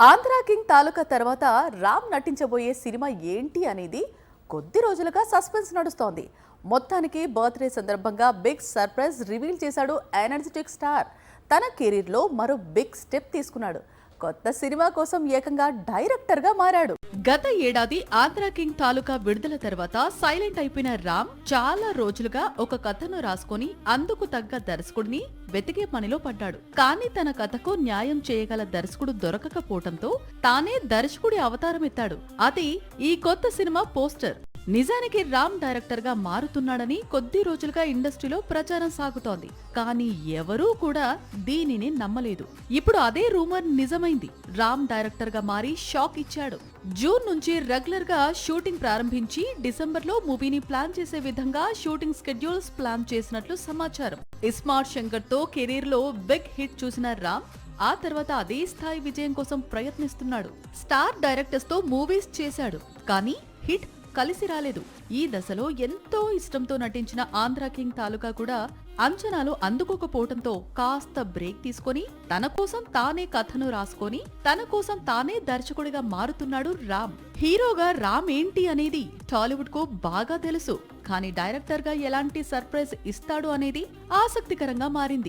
Andhra king తాలూకా తర్వాత Ram నటించబోయే cinema ఏంటి అనేది కొద్ది రోజులుగా సస్పెన్స్ నడుస్తోంది. మొత్తానికి బర్త్డే సందర్భంగా బిగ్ సర్ప్రైజ్ రివీల్ చేశాడు ఎనర్జెటిక్ స్టార్. తన కెరీర్లో మరో బిగ్ స్టెప్ తీసుకున్నాడు. కొత్త సినిమా కోసం ఏకంగా డైరెక్టర్గా మారాడు. గత ఏడాది ఆంధ్రా కింగ్ తాలూకా విడుదల తర్వాత సైలెంట్ అయిపోయిన రామ్ చాలా రోజులుగా ఒక కథను రాసుకొని అందుకు తగ్గ దర్శకుడిని వెతికే పనిలో పడ్డాడు. కానీ తన కథకు న్యాయం చేయగల దర్శకుడు దొరకకపోవటంతో తానే దర్శకుడి అవతారం ఎత్తాడు. అది ఈ కొత్త సినిమా పోస్టర్. నిజానికి రామ్ డైరెక్టర్ గా మారుతున్నాడని కొద్ది రోజులుగా ఇండస్ట్రీలో ప్రచారం సాగుతోంది. కానీ ఎవరూ కూడా దీనిని నమ్మలేదు. ఇప్పుడు అదే రూమర్ నిజమైంది. రామ్ డైరెక్టర్ గా మారి షాక్ ఇచ్చాడు. జూన్ నుంచి రెగ్యులర్ గా షూటింగ్ ప్రారంభించి డిసెంబర్ లో మూవీని ప్లాన్ చేసే విధంగా షూటింగ్ స్కెడ్యూల్స్ ప్లాన్ చేసినట్లు సమాచారం. ఇస్మార్ట్ శంకర్ తో కెరీర్ లో బిగ్ హిట్ చూసిన రామ్ ఆ తర్వాత అదే స్థాయి విజయం కోసం ప్రయత్నిస్తున్నాడు. స్టార్ డైరెక్టర్స్ తో మూవీస్ చేశాడు, కానీ హిట్ కలిసి రాలేదు. ఈ దశలో ఎంతో ఇష్టంతో నటించిన ఆంధ్రా కింగ్ తాలూకా కూడా అంచనాలు అందుకోకపోవడంతో కాస్త బ్రేక్ తీసుకొని తన కోసం తానే కథను రాసుకొని తన కోసం తానే దర్శకుడిగా మారుతున్నాడు రామ్. హీరోగా రామ్ ఏంటి అనేది టాలీవుడ్ కు బాగా తెలుసు, కానీ డైరెక్టర్ గా ఎలాంటి సర్ప్రైజ్ ఇస్తాడు అనేది ఆసక్తికరంగా మారింది.